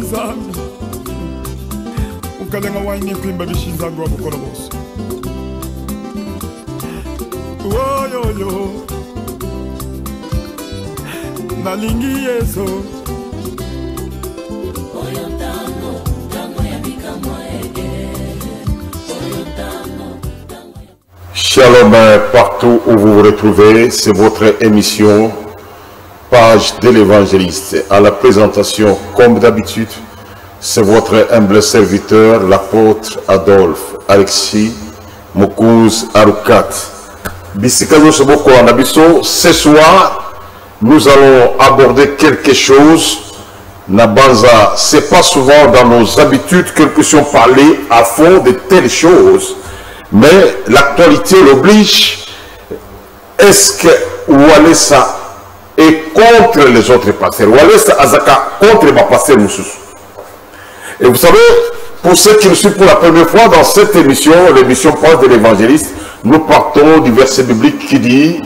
Nzambi ukalenga waini kwimba bishinzangu wa bukola bose Woyoyo nalingi Yesu Shalom partout où vous vous retrouvez, c'est votre émission Page de l'évangéliste. À la présentation, comme d'habitude, c'est votre humble serviteur, l'apôtre Adolphe Alexis Mokouz Arukat. Ce soir, nous allons aborder quelque chose. Nabanza, c'est pas souvent dans nos habitudes que nous puissions parler à fond de telles choses. Mais l'actualité l'oblige. Est-ce que Walesa est contre les autres pasteurs? Walesa Azaka contre ma pasteur Moussous. Et vous savez, pour ceux qui nous suivent pour la première fois dans cette émission, l'émission Page de l'évangéliste, nous partons du verset biblique qui dit,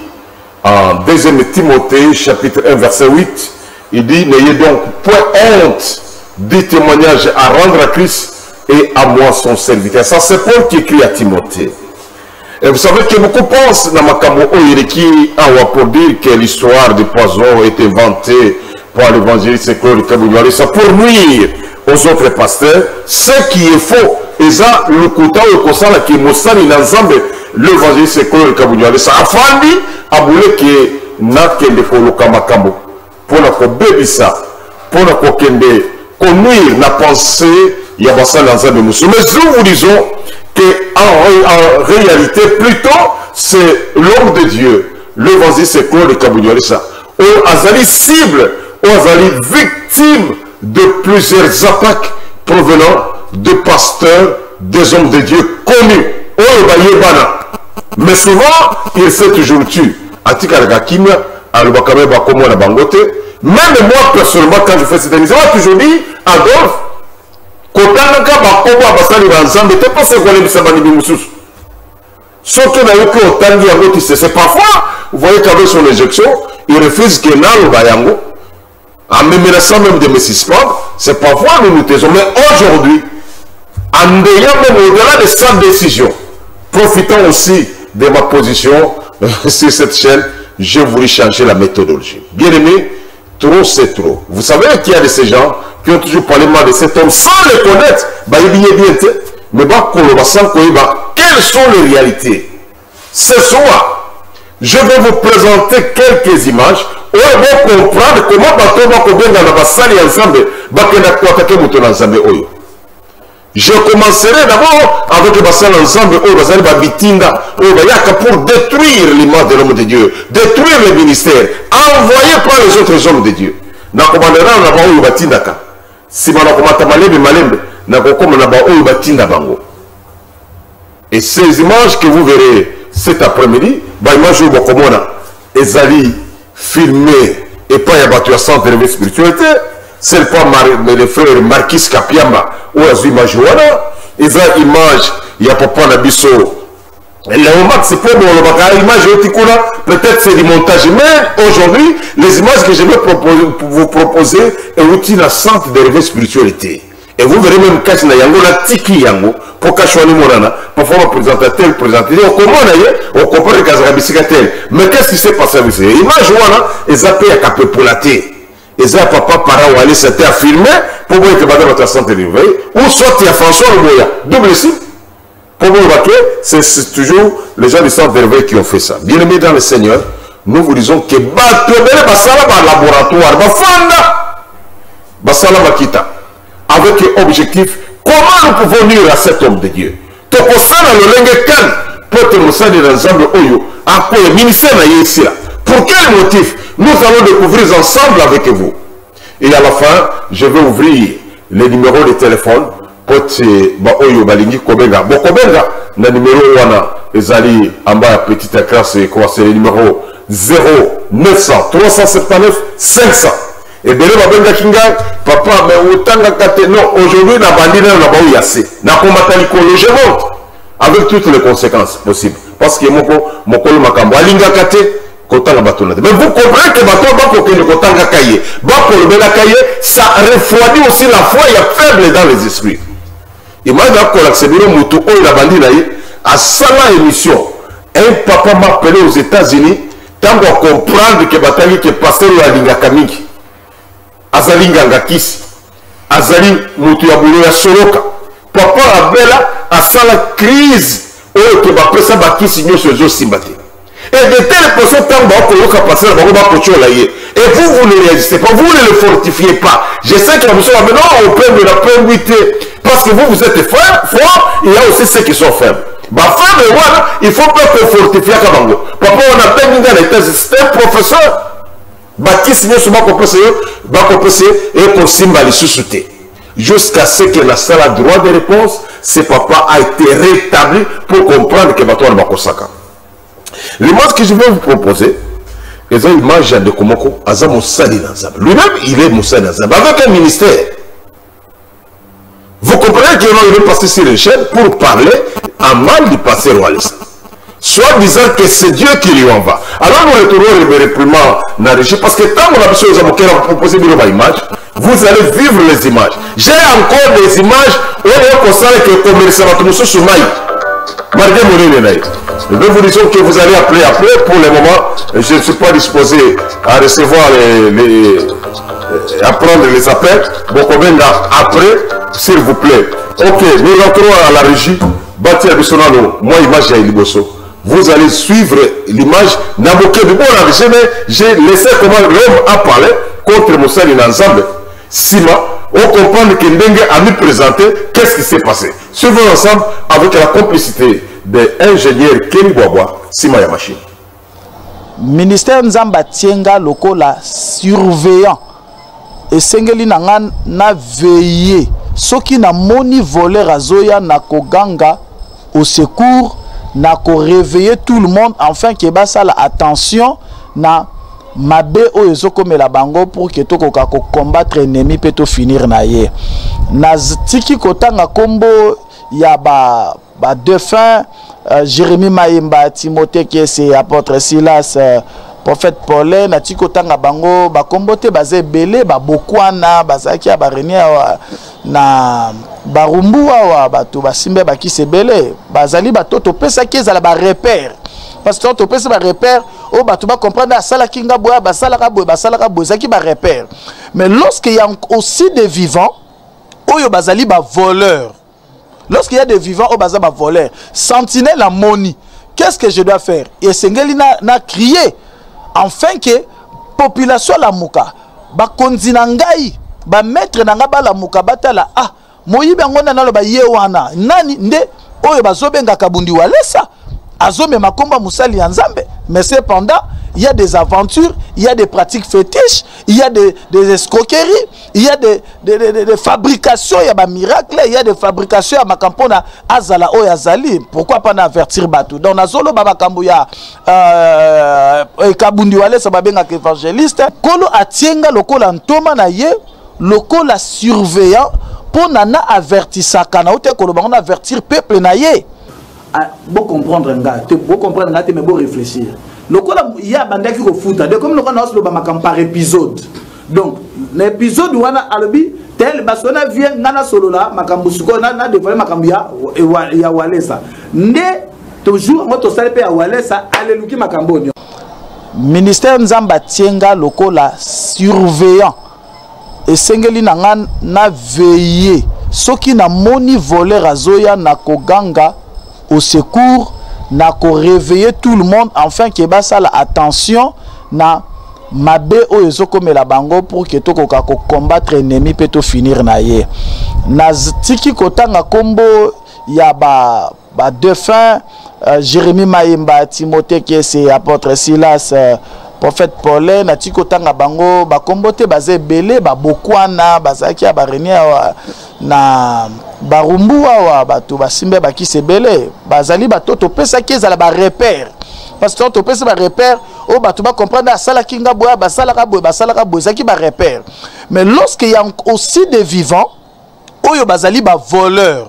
en 2 Timothée, chapitre 1, verset 8, il dit, n'ayez donc point honte du témoignage à rendre à Christ et à moi son serviteur. Ça c'est Paul qui écrit à Timothée. Et vous savez que beaucoup pensent dans Makambo Oyereki pour dire que l'histoire du poison a été inventée par l'évangéliste Claude Kabouniouali, ça pour nuire aux autres pasteurs. Ce qui est faux, et ça le kouta ou kosala qui mosani l'ensemble l'évangéliste Claude Kabouniouali, ça a fallu à bouler que nakende koloka Makambo pour la kobebisa, pour la kokende nuire la pensée. Il y a ça dans un de nous. Mais nous vous disons qu'en réalité, plutôt, c'est l'homme de Dieu. L'évangéliste c'est Claude Kabouniouali. Ou Azali cible, ou Azali victime de plusieurs attaques provenant de pasteurs, des hommes de Dieu connus. Mais souvent, il s'est toujours tué. Même moi, personnellement, quand je fais cette émission, j'ai toujours dit, Adolphe, Kotanaka bakobo abasali ensemble te pas ce qu'on aime ça bani mususu. Surtout dans le cas Tangi Yango c'est parfois vous voyez qu'avec son éjection il refuse que Nalo Bayango en me menaçant même de me suspendre. C'est parfois nous nous taisons. Mais aujourd'hui, en ayant même au-delà de sa décision, profitant aussi de ma position sur cette chaîne, je voulais changer la méthodologie. Bien aimé, trop c'est trop. Vous savez qu'il y a de ces gens qui ont toujours parlé mal de cet homme sans le connaître, mais quelles sont les réalités? Ce soir, je vais vous présenter quelques images où on va comprendre comment je commencerai d'abord avec le ensemble pour détruire l'image de l'homme de Dieu, détruire le ministère, envoyé par les autres hommes de Dieu. Et ces images que vous verrez cet après-midi, Ezali filmé et pas y a centre de spiritualité, c'est pas le frère Marquis Kapiamba ou Azima Joana, ils ont image, il y a papa Nabiso. Peut-être c'est du montage, mais aujourd'hui, les images que je vais vous proposer est outil à centre de réveil spiritualité. Et vous verrez même quand il y a un tiki yango pour cacher morana, parfois présenter tel, présenter tel, on comprend le cas tel. Mais qu'est-ce qui s'est passé avec ça? Image wana, ils ont payé à capé pour la terre. Ils ont papa para ou aller s'était à filmer pour voir que madame votre centre de réveil, ou soit il y a François Moya, double cible. Pour vous c'est toujours les gens du centre de réveil qui ont fait ça. Bien aimés dans le Seigneur, nous vous disons que Batomele Basala laboratoire, Basala Makita, avec objectif, comment nous pouvons nuire à cet homme de Dieu? Pour quel motif? Nous allons découvrir ensemble avec vous. Et à la fin, je vais ouvrir les numéros de téléphone. Oyo balingi kobenga bokobenga na numéro wana ezali amba petite écran c'est quoi, c'est le numéro 0900 379 500 et bele babenga kinga papa mais utanga kate non aujourd'hui na bandina na ba yase na komata likolo je monte avec toutes les conséquences possibles parce que moko mokolo makambo alinga kate kotanga bato na te. Mais vous comprenez que bato bakokende kotanga kaye, bakolobela kaye, ça refroidit aussi la foi, il y a faible dans les esprits. Imagine que biro mutu oyo la bandi na ye à sala émission. Un papa m'a appelé aux États-Unis tant qu'on comprendre que batangi que pasteur ya lingaka mingi. Azali nganga kisi. Azali mutu ya bulo ya soloka. Papa abela à sala crise oyo ke bapesa bakisi nyoso ezo simbate. Et de telles personnes tant que passer la et vous ne réagissez pas, vous ne le fortifiez pas. Je sais que la mission va maintenant au point de la probité. Parce que vous êtes fort, il y a aussi ceux qui sont faibles. Bah, faible, voilà, il faut pas qu'on fortifie à Kabango. Papa, on a peine dans les thèses, c'est un professeur. Bah, qui signe souvent qu'on peut et qu'on signe les sous-soutés. Jusqu'à ce que la salle a droit de réponse, ce papa a été rétabli pour comprendre que Bato Bakosaka. L'image que je vais vous proposer, c'est une image de Komoko, Aza Moussali Nazab. Lui-même, il est Moussali Nazab, avec un ministère. Vous comprenez qu'il va passer sur les chaînes pour parler à mal du passé royaliste. Soit disant que c'est Dieu qui lui en va. Alors nous retournons le réprimand dans la régie, parce que tant qu'on a besoin de proposer une image, vous allez vivre les images. J'ai encore des images où on constate que le commerçant va tout sur maïs. Je vais vous dire que vous allez appeler après. Pour le moment, je ne suis pas disposé à recevoir à prendre les appels. Bon, combien après, s'il vous plaît. Ok, nous rentrons à la régie. Bati Abissonano, moi, image à Iliboso. Vous allez suivre l'image. Naboké du bon, j'ai laissé comment l'homme a parlé contre Moussa Linanzambe. Sima. On comprend que Ndenge a mis présenté qu'est-ce qui s'est passé. Suivons ensemble avec la complicité de l'ingénieur Kenny Boaboa, Sima Yamachine. Ministère Nzamba Tienga lokola surveillant et Sengeli Nangan na veillé. Ce qui n'a moni volé Razoya na koganga au secours, na ko réveiller tout le monde afin que basa la attention na mabe oyo ezokomela bango pour que tokoka ko combattre ennemi pe to finir na ye na tiki kotanga kombo ya ba défunt Jérémie Maïmba, Timothée qui est apôtre Silas, prophète Paulin na tiki kotanga bango ba kombote bazé belé ba bokwana bazaki ya barenia na barumbu wa bato basimbe ba ki se belé bazali batoto pesa ki ezala ba repère. Parce que tu peux se repère, tu vas comprendre ça qui repère. Mais lorsqu'il y a aussi des vivants, il y a voleurs. Lorsqu'il y a des vivants, il y a des voleurs. Sentinelle la moni. Qu'est-ce que je dois faire? Et Sengeli n'a crié. Enfin que la population la mouka, ba konzinangai, ba maître nanga la mouka batala ah, moyibe ngona na lo ba yewana. Nani nde oyo bazobenga kabundi walesa. Azome makomba Moussali Nzambe, mais cependant, il y a des aventures, il y a des pratiques fétiches, il y a des escroqueries, il y a des fabrications, il y a des miracles, il y a des fabrications à Makampona Azala o Azali. Pourquoi pas n'avertir Batou? Dans Nazolo Baba Kambuya Kabundi Wale Sababenga évangéliste, Kolo Atienga Lokola Ntoma na ye, Lokola surveillant pour nana avertissa kana ote kolo bango avertir peuple na ye. Bon comprendre bon comprendre mais bon réfléchir. Le il y a bandaki ko futa de comme le on a le par épisode. Donc l'épisode wana alobi tel basona vient nana solo là makambu suko na dévoiler makambu ya walesa. Nde toujours moto sale pe ya walesa aleluki makambo nyo. Ministère Nzamba Tienga lokola surveillant et Sengeli Nangan na veillé. Ce qui n'a moni volé Razoya na koganga au secours, na ko réveiller tout le monde afin que basa la attention na mabe oyo ezokomela bango pour que tokoka ko combattre ennemi pe to finir na ye. Na tiki kotanga kombo ya ba défunt Jérémie Maïmba, Timothée qui est apôtre Silas, prophète Paulin na tiki kotanga bango ba kombote bazé belé ba bokwana bazaki ya barenia na barumbu wa bato basimbe ba ki se belé bazali batoto pesa ki ezala ba repère. Parce que tu peux se repère, tu vas comprendre ça la kinga boya basala ka boya zaki ba repère. Mais lorsqu'il y a aussi des vivants, oyo bazali ba voleurs.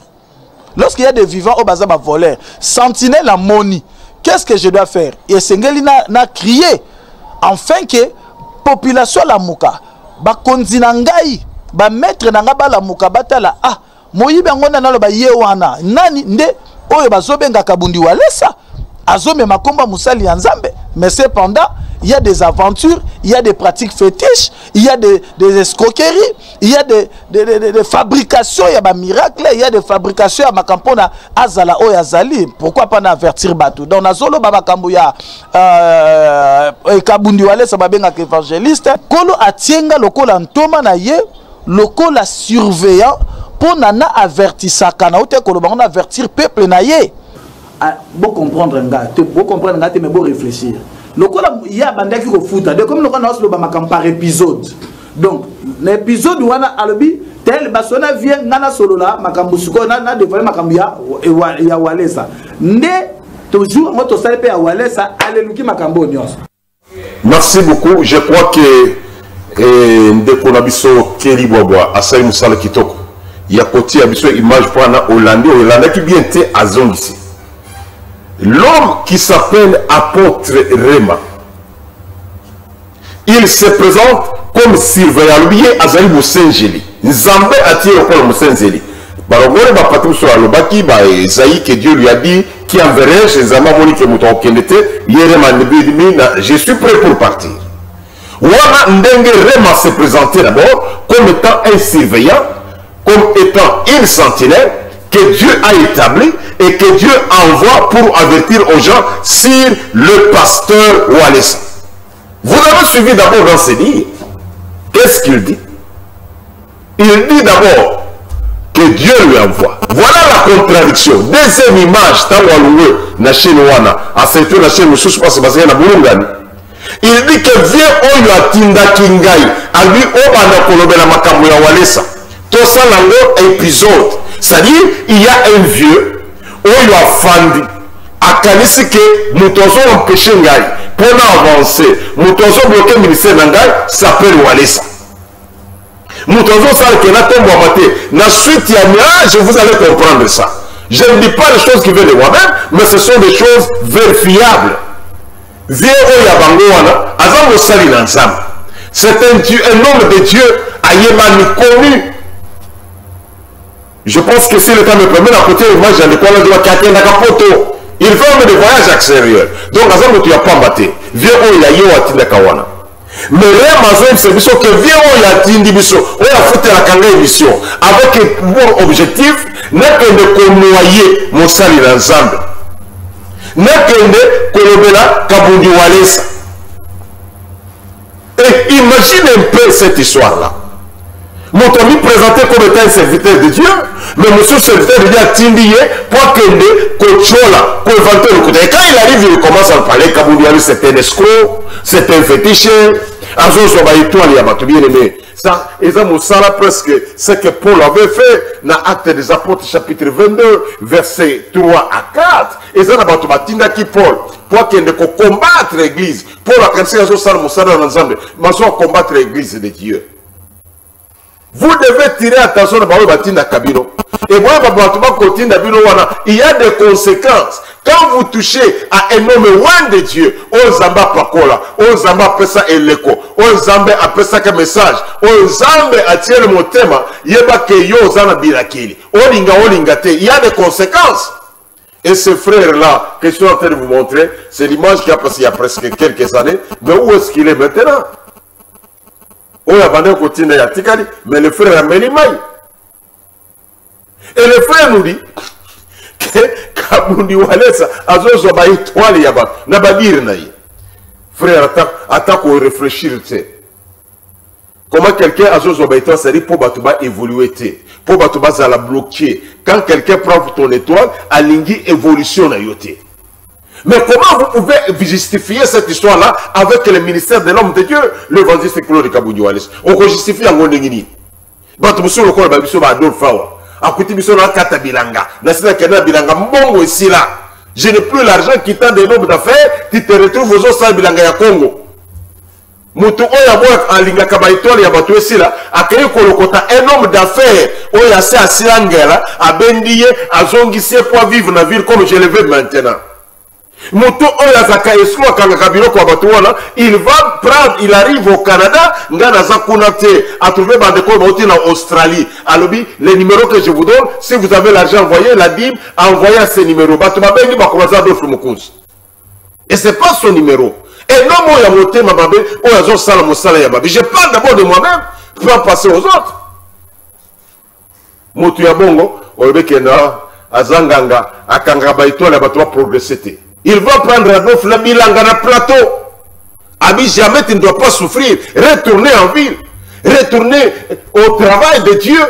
Lorsqu'il y a des vivants, bazali ba voleurs. Sentinelle la moni. qu'est-ce que je dois faire? Et Sengeli n'a crié enfin que population la muka ba konzina ngai ba maître nanga ba la muka batala ah moyibe ngona nalo ba yewana nani nde oyo bazobenga kabundi walesa azome makomba musali ya nzambe. Mais cependant il y a des aventures, il y a des pratiques fétiches, il y a des escroqueries, il y a des fabrications, il y a des miracles, il y a des fabrications à Makampona Azala o Azali. Pourquoi pas n'avertir Batou? Dans Nazolo Baba Kambuya Kabundi Wale Sababenga évangéliste, Kolo Atienga Lokola Ntoma na ye, Lokola surveillant pour nana avertissaka na ote Kolo Bango avertir peuple na ye. Bon comprendre un gars, bon comprendre un gars, mais bon réfléchir. Le quoi il y a bandé qui refoutent. De comme le quoi nous le par épisode. Donc l'épisode où on a albi tel basona vient nana solo là makambusuko na dévoilé makambia ya walesa. Ne toujours moi to sale pe ya walesa alléluia makambo nyos. Merci beaucoup. Je crois que ndeko na biso Keli Boboa asai musala kitoko. Ya koti ya biso image pour na Hollandais qui bien té azongisi. L'homme qui s'appelle apôtre Rema, il se présente comme surveillant. Lui est Azali Moussengeli. Nzambe attire au pôle Moussengeli. Barogore ba patou sur Alobaki, ba Esaïe que Dieu lui a dit qui enverrait chez Zama Monique Mouton Kendete, Yerema Nebidimi, je suis prêt pour partir. Wana Ndenge Rema se présentait d'abord comme étant un surveillant, comme étant une sentinelle que Dieu a établi et que Dieu envoie pour avertir aux gens sur le pasteur Walesa. Vous avez suivi d'abord dans ses dires. Qu'est-ce qu'il dit? Il dit d'abord que Dieu lui envoie. Voilà la contradiction. Deuxième image, il dit que vient Oyo Atinda Kingai, à lui Obana Kolobela Makambo ya Walesa. Tout ça dans épisode. C'est-à-dire, il y a un vieux, Oyo Afandi, à Kanisi que Moutonzo empêché Ngai, pour avancer, Moutonzo bloqué le ministère Ngai, s'appelle Walesa. Moutonzo sale que n'a tombe à mater, na suite ya je vous allez comprendre ça. Je ne dis pas les choses qui viennent de moi-même, mais ce sont des choses vérifiables. Vieux Oyo Abangoana, Azam Osali Nansam. C'est un homme de Dieu, Ayemani connu. Je pense que si le temps me permet, à côté de moi, j'ai des collègues de la Capoto. Il fait des voyages extérieurs. Donc, à ce tu n'as pas battu. Viens où il a eu à Tindakawana. Mais là, c'est que viens où il a Tindibiso, où il a fait la Kanga émission, avec un bon objectif, n'est que de noyer mon sali ensemble. N'est que de Kolobela Kabundi Walesa. Et imagine un peu cette histoire-là. Mon ami présenté comme étant un serviteur de Dieu, mais monsieur serviteur de Dieu a tindié pour qu'il ne contrôle, pour inventer le côté. Et quand il arrive, il commence à parler, Kabundi c'est un escroc, c'est un fétiche, Azon Soba étoile, il y a battu bien aimé. Ça, et ça, Moussala presque, ce que Paul avait fait dans Actes des Apôtres, chapitre 22, versets 3 à 4. Et ça, n'a pas tout batinda qui Paul, pour qu'il ne combattre l'église. Paul a pensé à ce Moussala ensemble, mais à combattre l'église de Dieu. Vous devez tirer attention à Batinda Kabino. Et moi, il y a des conséquences. Quand vous touchez à un homme loin de Dieu, on zamba pakola, on zamba pesa eleko, on zamba apesa ka message, on zamba attire le motema, yeba ke yo zana birakili. Olinga te, il y a des conséquences. Et ce frère-là, que je suis en train de vous montrer, c'est l'image qui a passé il y a presque quelques années. Mais où est-ce qu'il est maintenant? On a abandonné au côté de Yatikali, mais le frère a mis l'image. Et le frère nous dit que Kabundi Walesa a besoin de étoile yaba, n'a pas dire naïe. Frère, attaque ou réfléchir, tu sais. Comment quelqu'un a besoin d'étoile, c'est-à-dire pour Batouba évoluer, pour Batouba ça la bloquer. Quand quelqu'un prend ton étoile, à l'ingui évolution na yoté. Mais comment vous pouvez justifier cette histoire-là avec le ministère de l'homme de Dieu, l'évangéliste Claude Kabundi Walesa? On peut justifier en Gondengini. Batouba le corps Babiso Adolphe Fawa. Je n'ai plus l'argent qui tend des nombres d'affaires, tu te retrouves aux autres salles Bilanga Congo. Mutu oya boya alinga kabaitoli ya batu esila akayi kolokota un homme d'affaires oya se asilangela abendiye azongise pour vivre na ville comme je le veux maintenant. Moto Oyazaka Eslo Kangakabiro Kwabatouana, il va prendre, il arrive au Canada, Nganaza Kunate, à trouver Bandeko en Australie. Alors, les numéros que je vous donne, si vous avez l'argent, envoyez la DIM, envoyez à ces numéros. Batumabengi Bakomaza d'autres Moukous. Et c'est pas son numéro. Et non, moi, Yamote Mababé, Oyazo Salamo Salayamabi. Je parle d'abord de moi-même, pour en passer aux autres. Moto Yabongo, Olbekena, Azanganga, Akangabaito, la batoua progresser. Il va prendre Adolf la Milangana plateau. Ami, jamais tu ne dois pas souffrir. Retourner en ville. Retourner au travail de Dieu.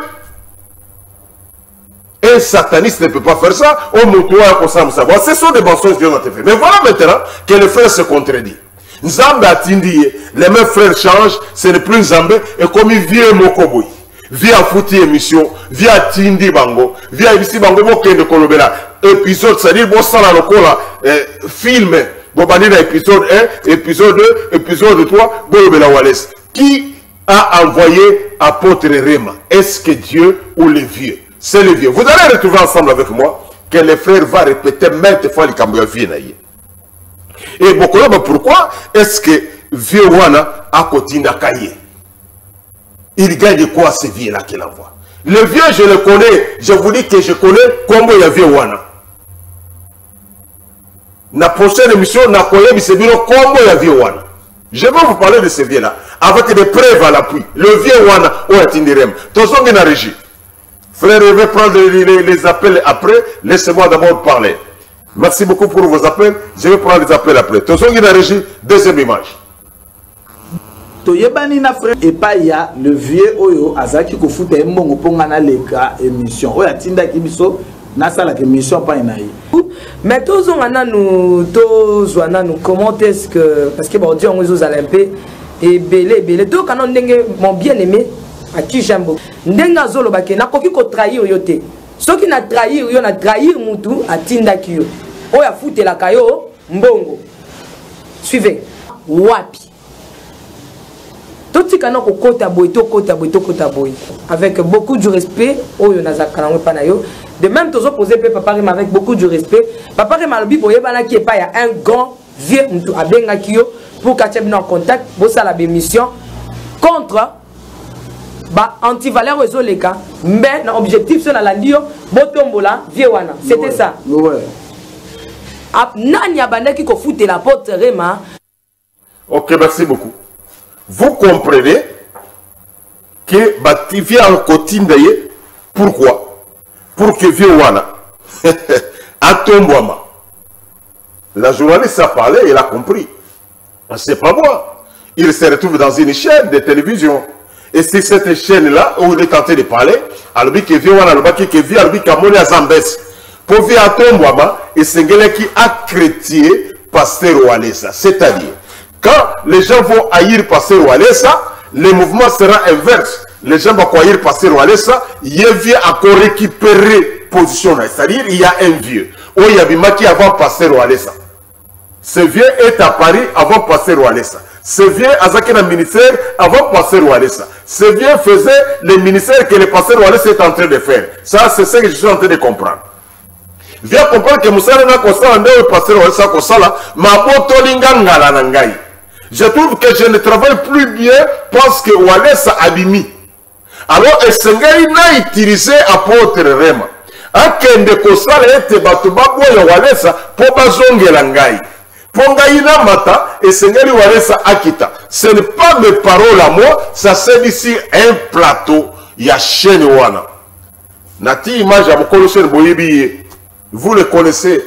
Un sataniste ne peut pas faire ça. On moutoua pour ça me savoir. Ce sont des mensonges Dieu n'a pas fait. Mais voilà maintenant que le frère se contredit. Nzambe a tindi. Les mêmes frères changent. Ce n'est plus Nzambe. Et comme il vient Mokoboui. Via Fouti émission. Via Tindi Bango. Via Ibisi Bango. Moké de Kolobela. Épisode, c'est-à-dire, bon, ça, là, film, bon, épisode 1, épisode 2, épisode 3, Bolobela Wallace. Qui a envoyé apôtre Réma? Est-ce que Dieu ou les vieux? C'est les vieux. Vous allez retrouver ensemble avec moi que les frères vont répéter maintes fois les Cambouya vieux. Et beaucoup là, pourquoi est-ce que vieux Wana a continué à cailler? Il gagne quoi ces vieux-là qu'il envoie? Le vieux, je le connais. Je vous dis que je connais comment il y a vieux Wana. La prochaine émission, je vais vous parler de ce vieux-là, avec des preuves à l'appui. Le vieux Wana, où est-il? Attention, il y a régie. Frère, je vais prendre les appels après. Laissez-moi d'abord parler. Merci beaucoup pour vos appels. Je vais prendre les appels après. Attention, il y a régie. Deuxième image. Toyebani na frère et pas ya le vieux oyo azaki ko futa mbongo ponga na leka émission oya tinda kibiso na sala que mission pas inayi. Mais tous on a nous comment est-ce que parce que bon Dieu on nous olympiques et belé donc quand on ndenge mon bien-aimé à qui j'aime beaucoup ndenga zolo ba ke na koki ko trahir yo te ceux qui na trahir yo na trahir mutu atinda kiyo oya futa la kayo mbongo suivez wapi tout ce qu'on a kota boy avec beaucoup de respect oyo nazakana pa na yo de même tous opposés papa avec beaucoup de respect papa malobi boye bana qui pas il y a un grand vieux mtu abenga kio pour qu'acheter en contact pour ça la mission contre ba anti-valeur aux oleka mais l'objectif c'est la ndio botombola vieux wana c'était ça ouais nani abanda qui ko fouter la porte Rema. OK, merci beaucoup. Vous comprenez que Bativi en cotine d'ailleurs, pourquoi? Pour que vieux Wana à Tombouama. La journaliste a parlé, elle a compris. C'est pas moi. Il se retrouve dans une chaîne de télévision. Et c'est cette chaîne-là où il est tenté de parler. Alors que vieux Wana, que vieux Albi Kamoni à Zambes. Pour vieux à Tombouama, et c'est quelqu'un qui a chrétien pasteur Walesa. C'est-à-dire, quand les gens vont haïr passer Walesa, le mouvement sera inverse. Les gens vont haïr passer Walesa, il y a un vieux à récupérer position. C'est-à-dire, il y a un vieux. Où il y a un qui avant passer Walesa. Ce vieux est à Paris avant passer Walesa. Ce vieux a un ministère avant passer Walesa. Ce vieux faisait le ministère que le pasteur Walesa est en train de faire. Ça, c'est ce que je suis en train de comprendre. Viens comprendre que Moussa n'a pas ça, on est passer Walesa comme ça là, ma botolinga ngala nangai. Je trouve que je ne travaille plus bien parce que Walesa a bimi. Alors, Esengeli n'a utilisé apôtre Rema. Akende kosala ete batuba boya Walesa pour bazonge langai. Pongai na mata, Esengeli Walesa akita. Ce n'est pas mes paroles à moi, ça c'est ici un plateau. Il y a chaîne wana. Nati image à Mokolo Sen Boyebiye. Vous le connaissez.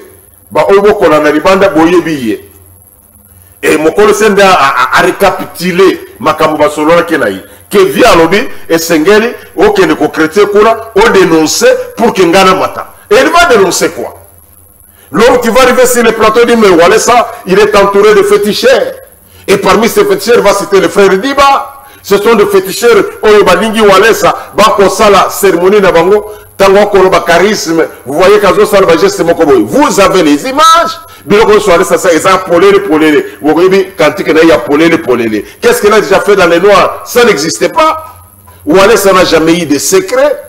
Ba obo konana libanda Boyebiye. Et Mokolo Sende a récapitulé makambo basolona kenayi que via lobby et Sengeli ok ne ko chrétien kura on dénoncer pour que ngana mata. Et il va dénoncer quoi? L'homme qui va arriver sur le plateau dit mais Walesa il est entouré de féticheurs et parmi ces féticheurs va citer le frère Diba. Ce sont des féticheurs oyo balingi Walesa ba ko sala cérémonie na bango tango ko ba charisme. Vous voyez kazo sala ba geste moko boy. Vous avez les images. Qu'est-ce qu'elle a déjà fait dans les noirs? Ça n'existait pas. Walesa n'a jamais eu de secret.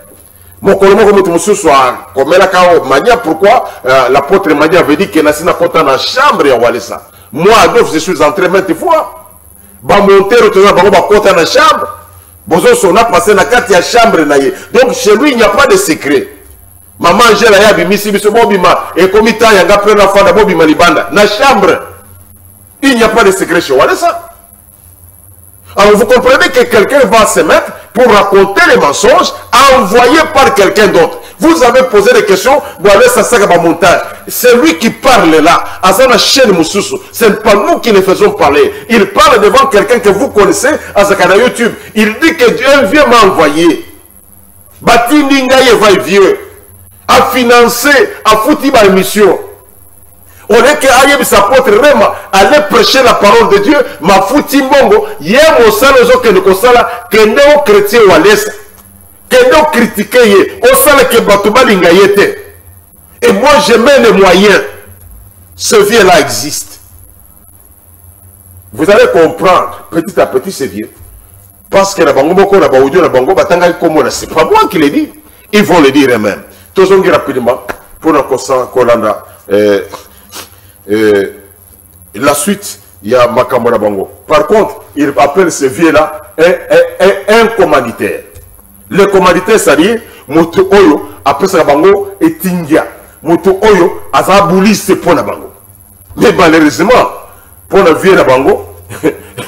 Mon collègue soit comme la Mania, pourquoi l'apôtre Mania avait dit que Nassina Kota dans la chambre et Walesa. Moi, Adolphe, je suis entré maintes fois. Bah, monter, retourner, bah, Kota dans la chambre. Bozo, on a passé dans la chambre. Donc, chez lui, il n'y a pas de secret. Maman, j'ai la yabi, misi, misi, bobima, et comme il y a un gars, plein d'enfants, bobima, libanda. Dans la chambre, il n'y a pas de secret chez Walesa. Alors, vous comprenez que quelqu'un va se mettre pour raconter les mensonges envoyés par quelqu'un d'autre. Vous avez posé des questions, montage. C'est lui qui parle là, à sa chaîne Moussoussou. Ce n'est pas nous qui les faisons parler. Il parle devant quelqu'un que vous connaissez à sa canal YouTube. Il dit que Dieu vient m'envoyer. Bati Ningaye va vieux. A financé, a foutu ma émission. On est que Ayeb s'apôtre Rema allait prêcher la parole de Dieu, ma fouti mongo, yé mo sala zo que ne kosala, que néo chrétien ou à l'est, que néo critiqué yé, au sala que batouba lingayete. Et moi je mets les moyens. Ce vieux-là existe. Vous allez comprendre petit à petit ce vieux. Parce que la bango moko, la baoudio, la bango, batanga comme c'est pas moi qui l'ai dit. Ils vont le dire eux-mêmes. Tous on dit rapidement, pour la Kolanda, la suite, il y a Makamona Bango. Par contre, il appelle ce vieux-là un commanditaire. Le commanditaire, c'est-à-dire, Moto Oyo, après ça, Bango, et Tingia. Moto Oyo, a abouli ce point à Bango. Mais malheureusement, pour le vieux Bango,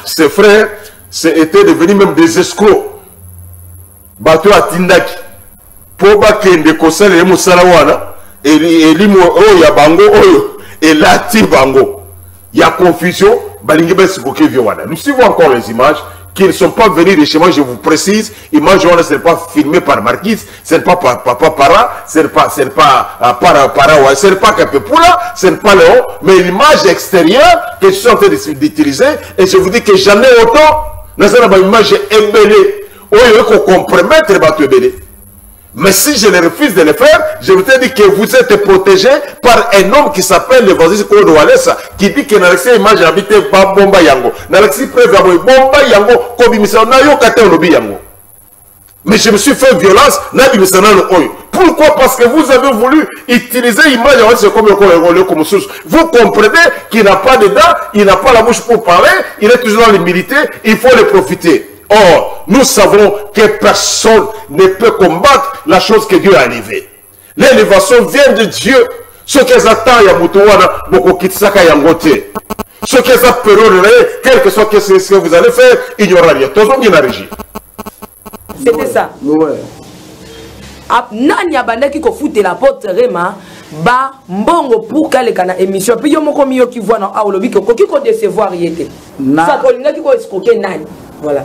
ses frères étaient devenus même des escrocs. Bateau à Tindaki. Pour Bakende Kosel et Moussalawana, et Limo Oyo, Bango Oyo. Et là, Bango, il y a confusion. Nous suivons encore les images qui ne sont pas venues de chez moi, je vous précise. Images, ce n'est pas filmé par Marquise, ce n'est pas Papa Para, ce n'est pas Para, ce n'est pas Kapepula, ce n'est pas Léon, mais l'image extérieure que je suis en train d'utiliser, et je vous dis que jamais autant, nous avons une image embellée, où il faut compromettre les bateaux embellés. Mais si je les refuse de le faire, je vous dis que vous êtes protégé par un homme qui s'appelle l'évangile Kodo Walesa, qui dit que Nalexi image habite pas Bomba Yango. Nalexi preuve à Bomba Yango, Kobimisa, Nayo Kate Olobi Yango. Mais je me suis fait violence, Nabimisana le Oyo. Pourquoi? Parce que vous avez voulu utiliser l'image comme source. Vous comprenez qu'il n'a pas de dents, il n'a pas la bouche pour parler, il est toujours dans l'humilité, il faut le profiter. Or, nous savons que personne ne peut combattre la chose que Dieu a élevée. L'élévation vient de Dieu. Ce qu'ils attendent, Yamutouana, Bokokitsaka Yangote. Ce qu'ils appellent, quel que soit ce que vous allez faire, il n'y aura rien. Tout le monde est régi. C'était ça. Ouais. Nani abandaki ko foutre la porte Rema ba mbongo pour kale kana émission puis yo moko miyo ki voit na awolobi ko ko décevoir yete ça ko linga ki ko escroquer nani voilà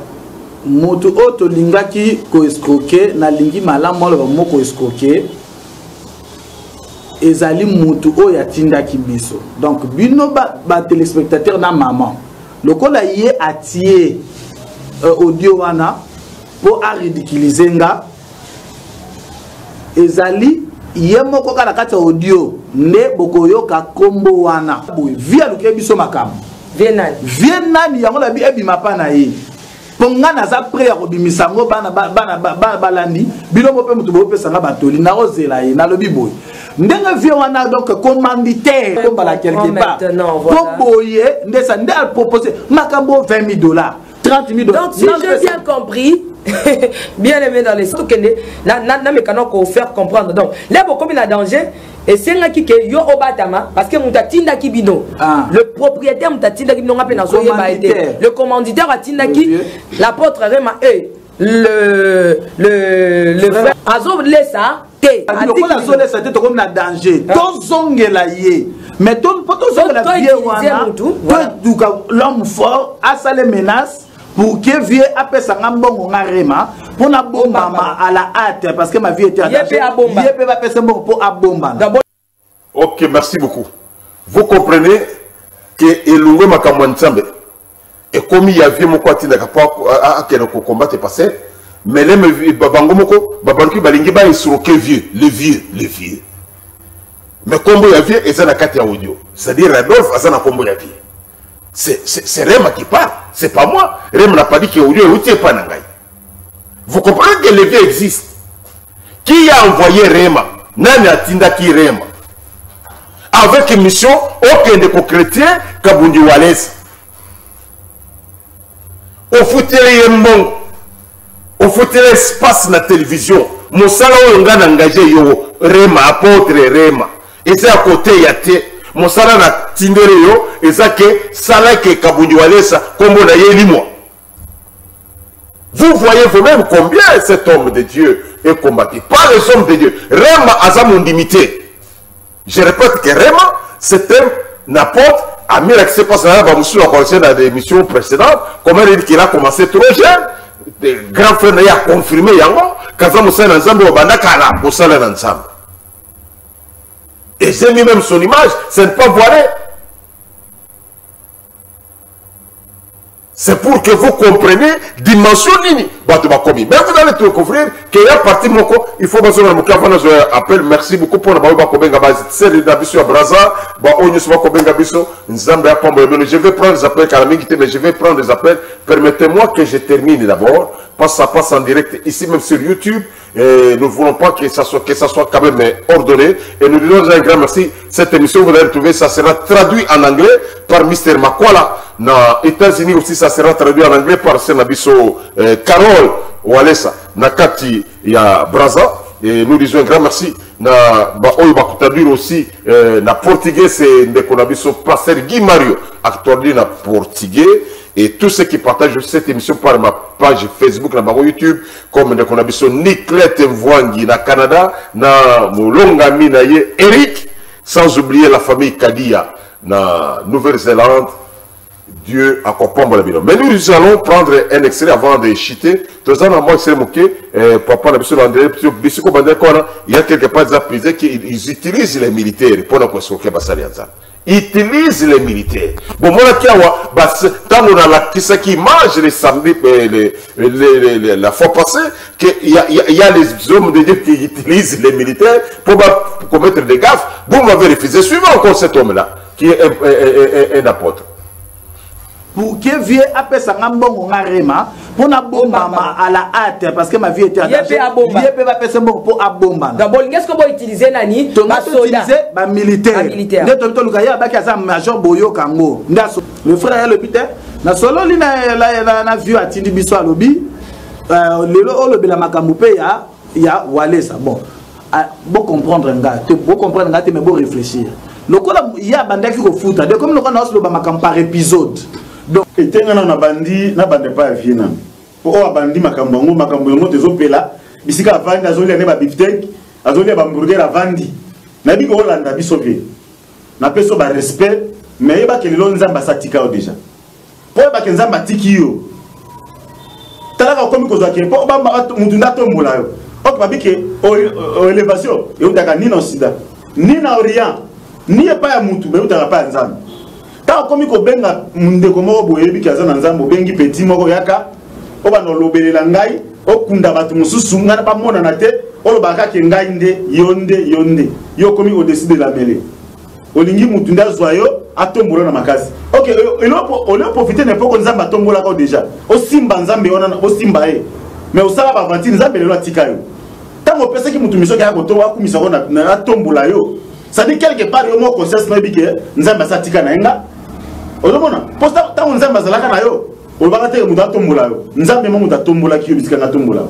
moto oto linga ki ko escroquer na lingi malamu lo moko escroquer ezali moto oyo atindaki biso donc bino ba téléspectateur na maman lokola ye atie audio wana pour a ridiculiser nga ezali ye moko kala kati audio nde bokoyoka kombo wana via luke biso makambo vienani yango la bi ebima pa na ye ponga na za prêt ya kobimisa ngo bana balandi biloko pe mutu bopesa nga batoli na ozela ye na lobi boy ndenge vie wana donc commanditaire comme la quelque part pour boye ndesa nde a proposé makambo $20 $30,000. Donc si j'ai bien compris bien aimé dans les trucs na mécano qu'on faire comprendre donc là beaucoup il a danger et c'est là qui que yo obatama parce que mutatinda kibino le propriétaire mutatinda kibino ngape na soye ba été le commanditaire atinda ki l'apôtre Rema et le frère azo laissa té lokola azo laissa té to comme na danger to zongela ye mais to zongela bien wana to duka l'homme fort a ça les menaces pour que vieux après ça ngambongo ngarema pour na bomba à la hâte parce que ma vie était à danger yé va passer bon pour abomba. OK, merci beaucoup. Vous comprenez que elungo makambo nzambe et comme il y a vieux moko atinda ka à que le combat est passé mais les babango moko babanki balingi ba esroquer vieux le vieux mais combo ya vieux et ça na kati ya audio c'est-à-dire Adolphe azana combo ya vieux. C'est Rema qui parle, c'est pas moi. Rema n'a pas dit que Audio est pas Nangai. Vous comprenez que le vieux existe. Qui a envoyé Rema? Nani atinda qui Rema? Avec une mission, aucun de chrétien, Kabundi Walesa. Au foutere Yembon, au foutere espace na télévision. Monsala Oyonga n'engagé yo, Rema, apôtre Rema. Et c'est à côté Yate. Monsala na tindere yo, et ça que Sala ke Kabundi Walesa, comme on a yé moi. Vous voyez vous-même combien cet homme de Dieu est combattu. Pas les hommes de Dieu. Rema a sa mondimité. Je répète que Rema, c'est un apôtre. Amir qui s'est passé dans des émissions précédentes. Comment il dit qu'il a commencé trop jeune. Des grands frères a confirmé Yango. Kazam Moussa Nanzambe Obanda Kala. Moussa Nanzambe. Et j'ai mis même son image. Ce n'est pas voilé. C'est pour que vous compreniez dimension nini. Mais vous allez tout découvrir qu'il y a parti moko. Il faut que vous appel. Merci beaucoup pour la Kobenga base. C'est le Dabiso à Braza. Je vais prendre des appels mais je vais prendre des appels. Permettez-moi que je termine d'abord. Ça passe en direct ici même sur YouTube. Et nous ne voulons pas que ça soit quand même ordonné. Et nous disons un grand merci. Cette émission, vous allez retrouver, ça sera traduit en anglais par Mr. Makwala. Dans les États-Unis aussi, ça sera traduit en anglais par Senabiso Carole Walesa. Nakati ya Braza. Et nous disons un grand merci. Na Oyo Bakutadur aussi. Na portugais, c'est Ndekonabiso Pasteur Guy Mario. Acteur na portugais. Et tous ceux qui partagent cette émission par ma page Facebook, na YouTube, comme Ndekonabiso Niklet Mvwangi na Canada, na Molongami na ye Eric, sans oublier la famille Kadia na Nouvelle-Zélande. Dieu accompagne la bino. Mais nous allons prendre un extrait avant de chuter. Tous en moi, c'est moqué. Papa n'a pas André, il y a quelque part qu'ils utilisent les militaires pour la question que ils utilisent les militaires. Bon, moi, quand on a la qui mange les samedis, la fois passée, qu'il y a les hommes de Dieu qui utilisent les militaires pour commettre des gaffes. Vous m'avez refusé. Suivez encore cet homme-là, qui est un apôtre. Pour que vieux appelle ça ngambongo ngarema pour na bomba à la hâte parce que ma vie était en danger. Il peut pas passer pour abomba. D'abord, qu'est-ce qu'on va utiliser nani? Ba utiliser ba militaire. Nde to lukaya ba kaza major Boyo Kango. Le frère le pité na solo li na vieux atindi biso alobi lelo olobi la makambo pe ya Walesa. Bon comprendre nga, beau comprendre nga te mais beau réfléchir. Lokola ya bandaki ko futa de comme le kana oslo ba makambo par épisode. Donc, et tengana na bandi na bande pas viena. Pour bandi makambo ngo tezopela bisika vandi azolia ne ba beefsteak azolia ba hamburger avandi. Na bi ko landa bisoke. Na peso ba respect mais yeba ke lelo nzamba satika o déjà. Pour ba ke nzamba tiki yo. Talaka komi ko zake pour ba mutu ndatombola yo. Ok ba bike o élévation et utaka ni na sida ni na orient ni pas ya mutu mais utaka pa nzamba. Tant comme il benga mundeko moko boyebi kaza na nzambo bengi petit moko yaka oba no lobelela ngai okunda batu mususu ngana pa mona na te olobaka ke ngai nde yonde yo komi au dessus de la mêlée olingi mutu nda zwayo atombola na makasi OK on profiter ne pas ko nzamba tombola ko déjà o simba nzambe ona o simba e mais osala ba vanti nzambe lelo atika yo tango pesa ki mutu miso ka ko to akumisa ko na tombola yo ça dit quelque part yo mo conscience na bike nzamba satika na nga Olomona, posta ta nzamba zalaka na yo. Olobaka te muda tombola yo. Nzambe mo muda tombola ki yo bisika na tombola.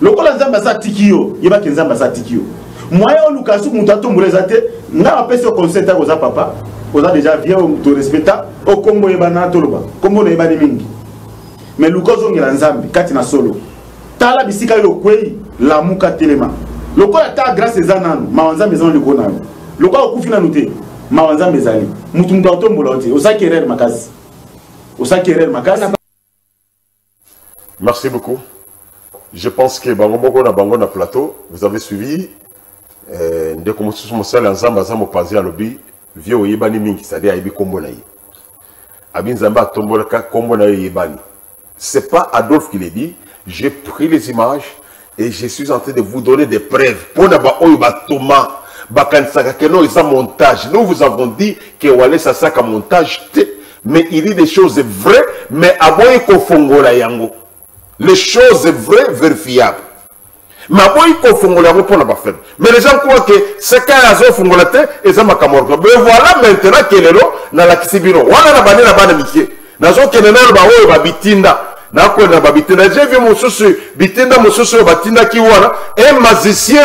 Lokola nzamba sa tiki yo, yeba ke nzamba sa tiki yo. Moya oluka su muda tombola zate, nga apesi o conseil ta koza papa, koza déjà vieux to respecta, o kombo yeba na toloba. Kombo na yeba ni mingi. Mais lukozo ngela nzambe kati na solo. Tala bisika yo kwei la muka telema. Lokola ta grâce ezananu, ma nzambe ezan liko na yo. Lokola okufina nute. Mawanza mezali mutumba otombola ote osakerer makasi Merci beaucoup. Je pense que Bango na plateau vous avez suivi de comment se sont sala nzamba za mopanzi ya lobi vieux oyebani mingi c'est-à-dire ayebi kombo na ye abi nzamba tombola ka kombo na yebani. C'est pas Adolphe qui l'a dit, j'ai pris les images et je suis en train de vous donner des preuves pour na ba oyo ba Thomas montage. Nous vous avons dit que Walesa saka montage, mais il dit des choses vraies, mais à moins qu'on fongola yango. Les choses vraies, vérifiables. Mais après, il faut faire pour la faible. Mais les gens croient que c'est quand ils ont fait la tête, ils ont fait la Mais voilà maintenant que les gens, dans la Kisibino, voilà la banane, la banane, miké. Dans ce cas, les gens, ils vont bitinda. J'ai vu mon souci, bitinda, mon souci, batinda qui voilà, un magicien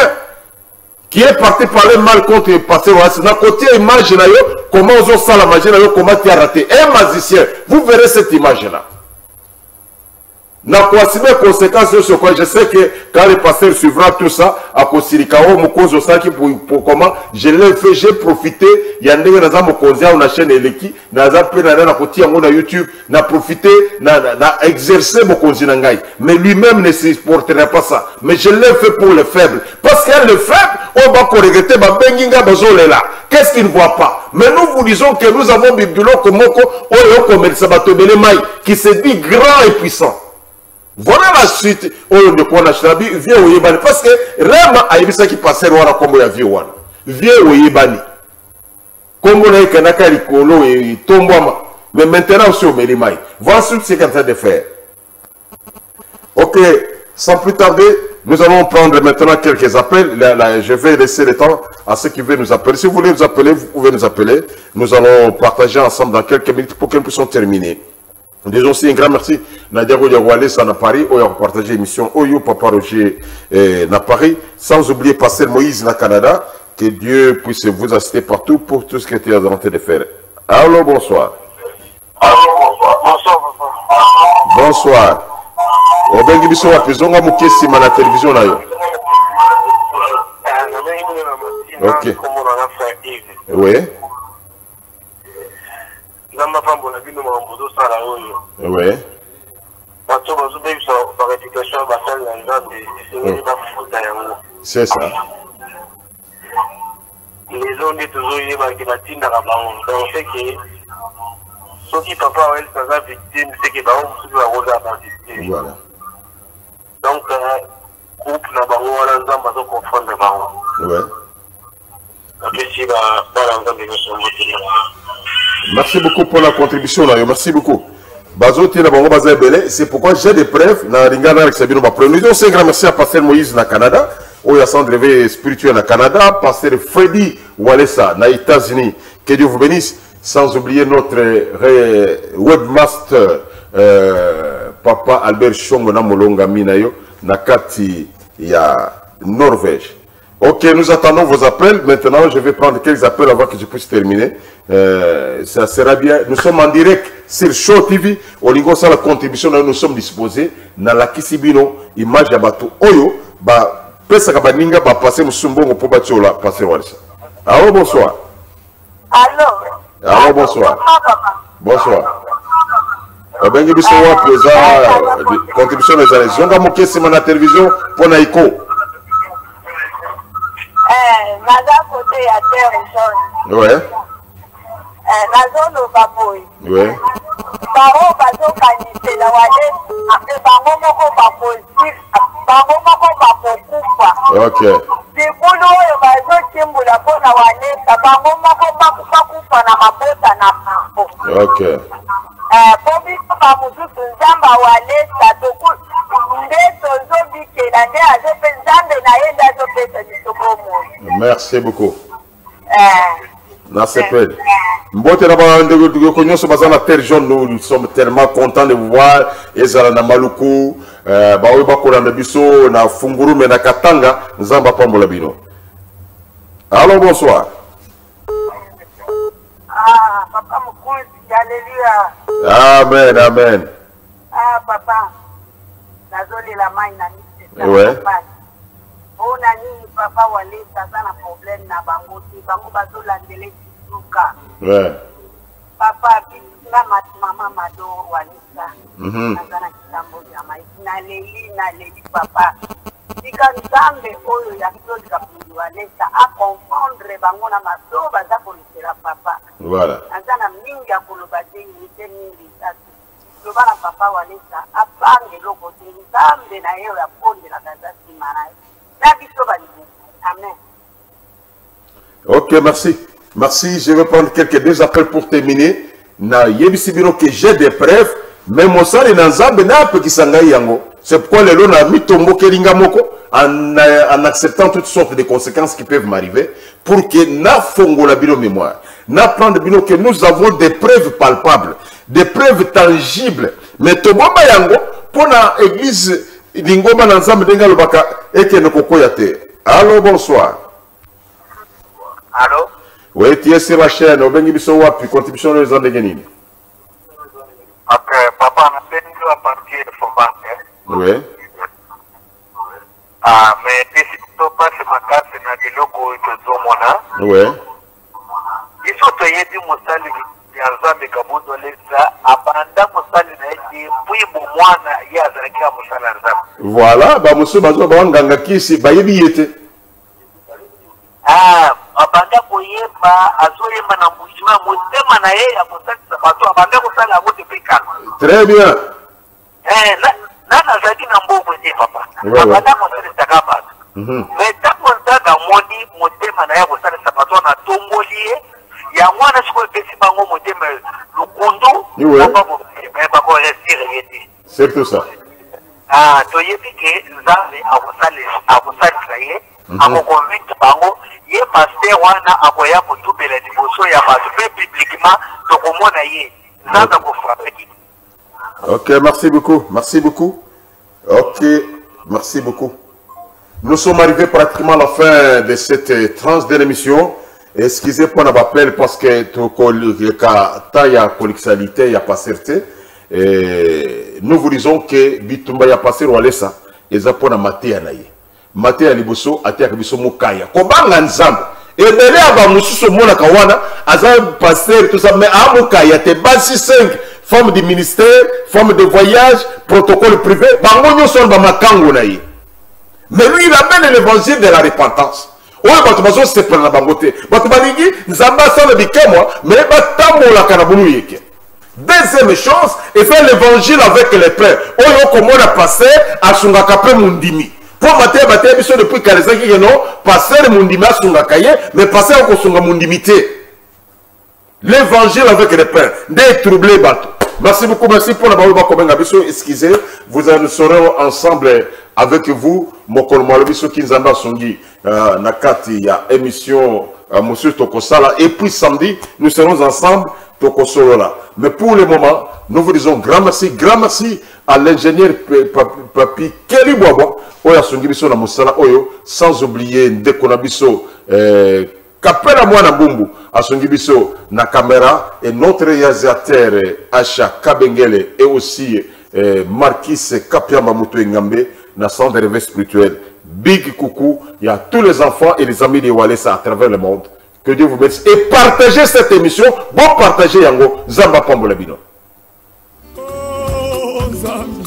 qui est parti parler mal contre le passé. Dans côté image, comment ils ont ça la magie, comment tu as raté. Un magicien, vous verrez cette image-là. Na quoi si mes conséquences sur quoi je sais que quand le pasteur suivra tout ça à Kosirikao Mokozo Saki pour comment je l'ai fait, j'ai profité il y a ndenge naza Mokozi on a chaîne Eleki naza pe na koti yango na YouTube na profité na exercer Mokozi nangai mais lui-même ne supporterait pas ça mais je l'ai fait pour les faibles parce que les faibles on va regretter ba benginga bazole là qu'est-ce qu'il ne voit pas mais nous vous disons que nous avons Bibulo Komoko oyo commerce batobele mai qui se dit grand et puissant. Voilà la suite de quoi on a choisi vieux Oyebani parce que Rama a eu ça qui passait loin comme il y a vieux Wan vieux Oyebani comme on a eu Kanaka Rikolo et Tombouama mais maintenant aussi au Mélimaï voilà ce que c'est en train de faire. Ok, sans plus tarder nous allons prendre maintenant quelques appels. Je vais laisser le temps à ceux qui veulent nous appeler. Si vous voulez nous appeler, vous pouvez nous appeler. Nous allons partager ensemble dans quelques minutes pour que nous puissions terminer. Déjà aussi un grand merci Nadia Goyawale à Paris, où on a partagé l'émission Oyo Papa Roger na Paris, sans oublier Pasteur Moïse na Canada, que Dieu puisse vous assister partout pour tout ce que tu es en train de faire. Allô, bonsoir. Bonsoir, papa. Bonsoir. Obengi biso wa pezonga mukesi na télévision na yo. Ok. Oui. Oui. C'est ça. Les zones de toujours y va qui battent dans la banque. Donc c'est que ceux qui papa elle ça victime c'est que bah on se doit rosa participer. Voilà. Donc groupe na bango wala nzamba zo confondre na bango. Ouais. Donc si ba nzamba de son Merci beaucoup pour la contribution là. Merci beaucoup. C'est pourquoi j'ai des preuves. Nous aussi un grand merci à Pasteur Moïse na Canada. Où il y a centre réveil spirituel na Canada. Pasteur Freddy Walesa na États-Unis. Que Dieu vous bénisse. Sans oublier notre webmaster Papa Albert Chongo na Molonga Minayo na Kati ya Norvège. Ok, nous attendons vos appels. Maintenant, je vais prendre quelques appels avant que je puisse terminer. Ça sera bien. Nous sommes en direct sur Show TV. Au niveau de la contribution, nous sommes disposés. Dans la Kisibino, image de Batou Oyo, pesa kabaninga, passer Moussumbo pour Batiola, passer Walisa. Allô, bonsoir. Allô, bonsoir. Bonsoir. Bengi Bissoua, présent, contribution des années. Zonga Mokesi, la télévision, pour Naïko. Naza côté à terre jaune. Ouais. Nazo no baboy. Ouais. Baro bazo kanise la wale après bango moko bapositif, bango moko bapokufa. OK. Bibulu yo bazo timbula pona wale bango moko bakufa na mabota na pampo. OK. Bobi ba mususu nzamba wale satoku ndeto zobikela nde azope nzambe na ye nde azopesa lisoko moyo. Merci beaucoup. Nous sommes tellement contents de vous voir. Ezala na Maluku, baoyi bakolanda biso na Fungurume na Katanga, nzamba pambola bino. Allô, bonsoir. Papa Mukuzi, alléluia. Amen, amen. Papa, nazoli la main na nisi. Ouais. Ona nini papa waleta sana problème na bango ti bango bazolandele suka. Ouais. Papa na mama mado waleta. Nazana kitambo ya maiki na leli papa. Tika nzambe oyo ya kidogo kapundu waleta a confondre bango na maso baza kolitera papa. Voilà. Nazana mingi ya koloba dengi te mingi tatu. Lobana papa waleta apange loko te nzambe na yo ya ponde la kazasi maraye. Amen. Ok, merci. Merci. Je vais prendre deux appels pour terminer. Na yebisibiro que j'ai des preuves, mais mon sali na nzambe na pe kisangai yango. C'est pourquoi les lots ont mis Tombo Keringa Moko en acceptant toutes sortes de conséquences qui peuvent m'arriver pour que na fongo la bilo mémoire, na prendre bilo que nous avons des preuves palpables, des preuves tangibles. Mais Tobomba Yango, pour la église Lingoma Nanzam Denga Lobaka, et que nous kokoyate. Allô, bonsoir. Allô? Oui, tu es sur la chaîne, au Bengibiso Wapi, contribution de Zandeganine. Ok, papa, on a fait une partie de son banque. Oui. Ah, mais si tu passes ma carte, c'est un logo et tout le monde. Oui. Il faut que tu aies dit mon salut. Il y a un zame qui a besoin de ça. Abandonne mon salut. Puis, mon moine, il y a un zame qui a besoin de ça. Voilà, bah, monsieur Bazo, bah, on ganga qui c'est, bah, yébi. Ah, abandonne pour y ba, azoye manambouchima, motema na ye ya kosala bato, abandonne kosala yango depuis calme. Très bien. Nana zaki na mbobo te papa. Abandonne kosala bato. Mais ntango nzaka moni motema na ye kosala bato na tomboli ye, yango wana sikoyo epesi bango motema lukundu, bakorestire ye te. C'est tout ça. Ah, toyebi ke nzambe akosalisa ye, akokonvaincre bango, ye paster wana akoya kotubela liboso ya bato mpe publiquement tokomona ye nzambe akofrape kiti. Ok, merci beaucoup. Merci beaucoup. Ok, merci beaucoup. Nous sommes arrivés pratiquement à la fin de cette tranche de l'émission. Excusez pour l'appel parce que il y a collectivité, il n'y a pas certain. Nous vous disons que Bitumba ya passé Rwalesa eza pona maté anaye. Maté ya liboso atia biso mukaya. Kobanga nzambe. Ebele aba mususu mona kawana azam pasteur tout ça mais amukaya te basi 5 forme de ministère, forme de voyage, protocole privé, bango nyoso ba makango naye. Mais lui il amène l'évangile de la repentance. Oye bato bazo se prendre bango te. Bato balingi nzamba sala bikemwa mais batamola kana bulu yeke. Deuxième chose, et faire l'évangile avec les frères. Oyo komona passer asungaka pe mundimi. Pour mater bater biso depuis kalezaki que non, passer mundimi asungaka ye, mais passer ko sunga mundimité. L'évangile avec les frères. Des troublés bateau. Merci beaucoup, merci pour la baoua kobenga biso. Excusez, nous serons ensemble avec vous. Mokolo malobiso kinzamba songi nakati ya émission Monsieur Tokosala. Et puis samedi, nous serons ensemble. Mais pour le moment, nous vous disons grand merci à l'ingénieur Papi Kelly Boabo, Oya Sungibiso na Moussala Oyo, sans oublier Ndekonabiso, Kapela Mwana Bumbu, à Sungibiso na caméra, et notre réalisateur Acha Kabengele, et aussi Marquis Kapia Mamuto Ngambe, na centre de réveil spirituel. Big coucou, il y a tous les enfants et les amis de Walesa à travers le monde. Que Dieu vous bénisse. Et partagez cette émission. Bon, partagez Yango. Zamba Pambola Bino. Oh, Zambi.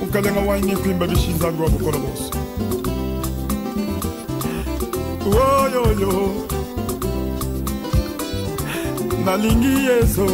Ukalenga waini kwimba bishinzangu wa bukola bosi. Oh, yo, yo. Nalingi yeso.